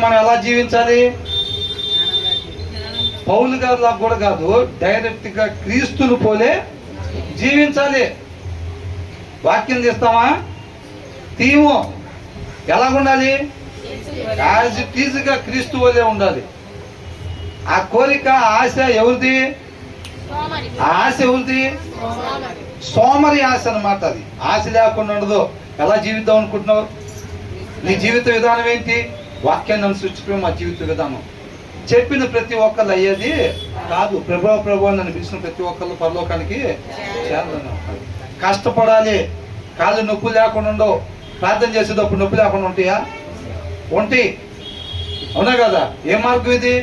మనం ఎలా జీవించాలి? పౌలు గారిలా కూడా కాదు, డైరెక్ట్ గా క్రీస్తును పోలే జీవించాలి. వాక్యం తీస్తామా? తీము. ఎలాగుండాలి? యాజ్ ఇట్ ఈజ్ గా క్రీస్తు వలే ఉండాలి. ఆ కోరిక, ఆశ ఎవరిది? ఆ ఆశ ఎవరిది? సోమరి ఆశ అన్నమాట. అది ఆశ లేకుండా ఉండదు. ఎలా జీవిద్దాం అనుకుంటున్నావు? నీ జీవిత విధానం ఏంటి? వాక్యాన్ని అనుసరించడం మా జీవిత విధానం. చెప్పిన ప్రతి ఒక్కళ్ళు అయ్యేది కాదు. ప్రభు నన్ను పిలిచిన ప్రతి ఒక్కళ్ళు పరలోకానికి చేరాలని. కష్టపడాలి. కాళ్ళు నొప్పి లేకుండా ఉండవు. ప్రార్థన చేసేటప్పుడు నొప్పి లేకుండా ఉంటాయా? ఉంటాయి. అవునా కదా? ఏ మార్గం ఇది?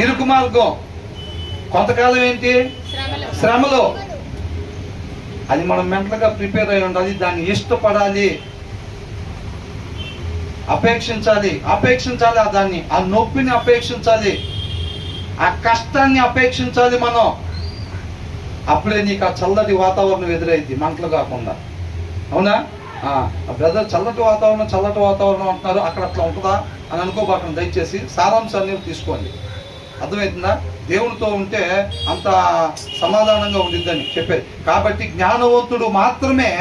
ఇరుకు మార్గం. కొంతకాలం ఏంటి? శ్రమలో. అది మనం మెంటల్గా ప్రిపేర్ అయి ఉండాలి. దాన్ని ఇష్టపడాలి, అపేక్షించాలి. దాన్ని, ఆ నొప్పిని అపేక్షించాలి, ఆ కష్టాన్ని అపేక్షించాలి మనం. అప్పుడే నీకు ఆ చల్లటి వాతావరణం ఎదురైంది, మంటలు కాకుండా. అవునా? బ్రదర్ చల్లటి వాతావరణం అంటున్నారు, అక్కడ అట్లా ఉంటుందా అని అనుకోబాకండి. దయచేసి సారాంశాన్ని తీసుకోండి. అర్థమవుతుందా? దేవునితో ఉంటే అంత సమాధానంగా ఉండిద్దని చెప్పేది. కాబట్టి జ్ఞానవంతుడు మాత్రమే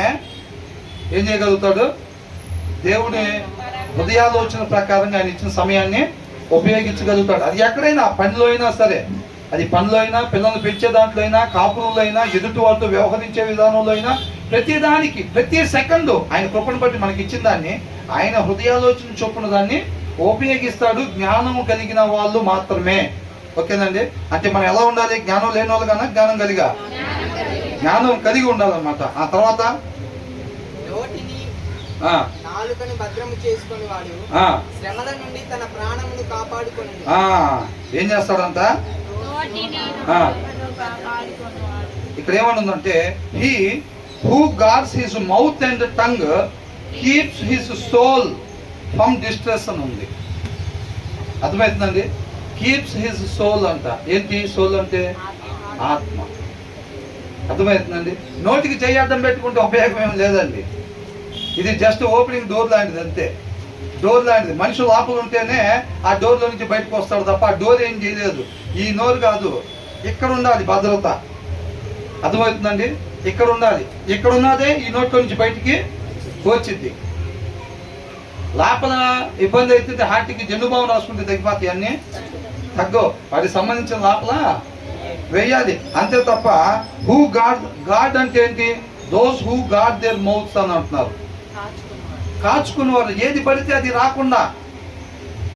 ఏం చేయగలుగుతాడు? దేవుని హృదయాలోచన ప్రకారంగా ఆయన ఇచ్చిన సమయాన్ని ఉపయోగించగలుగుతాడు. అది ఎక్కడైనా, పనిలో అయినా సరే. అది పనిలో అయినా, పిల్లల్ని పెంచే దాంట్లో అయినా, కాపురంలో అయినా, ఎదుటి వాళ్ళతో వ్యవహరించే విధానంలో అయినా, ప్రతి దానికి, ప్రతి సెకండు ఆయన కృపను బట్టి మనకి ఇచ్చిన దాన్ని, ఆయన హృదయాలోచన చొప్పున దాన్ని ఉపయోగిస్తాడు. జ్ఞానం కలిగిన వాళ్ళు మాత్రమే. ఓకేనండి? అంటే మనం ఎలా ఉండాలి? జ్ఞానం లేని వాళ్ళు కన్నా జ్ఞానం కలిగి ఉండాలన్నమాట. ఆ తర్వాత నాలుకను భద్రము చేసుకొని వాడు శ్రమల నుండి తన ప్రాణమును కాపాడుకొని ఏం చేస్తాడంట? ఇక్కడ ఏమనుందంటే, he who guards his mouth and tongue keeps his soul from distress అని ఉంది. అర్థమవుతుందండి? కీప్స్ హిస్ సోల్ అంట. ఏంటి సోల్ అంటే? ఆత్మ. అర్థమవుతుందండి? నోటికి చెయ్యి అడ్డం పెట్టుకుంటే ఉపయోగం ఏం లేదండి. ఇది జస్ట్ ఓపెనింగ్ డోర్ లాంటిది, అంతే. డోర్ లాంటిది. మనిషి లోపల ఉంటేనే ఆ డోర్లో నుంచి బయటకు వస్తాడు తప్ప ఆ డోర్ ఏం చేయలేదు. ఈ నోరు కాదు, ఇక్కడ ఉండాలి భద్రత. అర్థమవుతుందండి? ఇక్కడ ఉండాలి. ఇక్కడ ఉన్నదే ఈ నోట్లో నుంచి బయటికి వచ్చింది. లోపల ఇబ్బంది అయితే హార్ట్కి జన్నుభావం రాసుకుంటే తగ్గిపోతాయి. అన్నీ తగ్గవు. వాటికి సంబంధించిన లోపల వేయాలి, అంతే తప్ప. హూ గాడ్ అంటే ఏంటి? Those who God there mouths అని అంటున్నారు. కాచుకునేవారు. ఏది పడితే అది రాకుండా